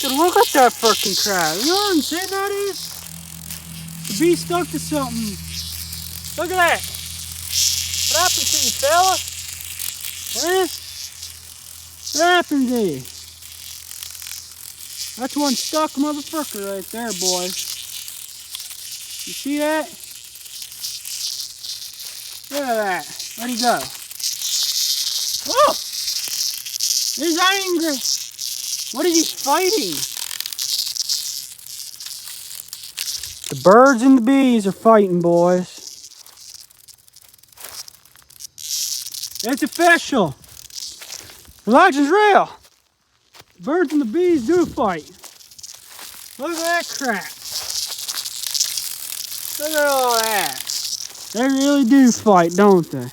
Look at that freaking crap. You know what I'm saying that is? The bee stuck to something. Look at that. What happened to you, fella? Huh? What happened to you? That's one stuck motherfucker right there, boys. You see that? Look at that. Where'd he go? Oh! He's angry. What is he fighting? The birds and the bees are fighting, boys. It's official. The legend's real. The birds and the bees do fight. Look at that crap. Look at all that. They really do fight, don't they?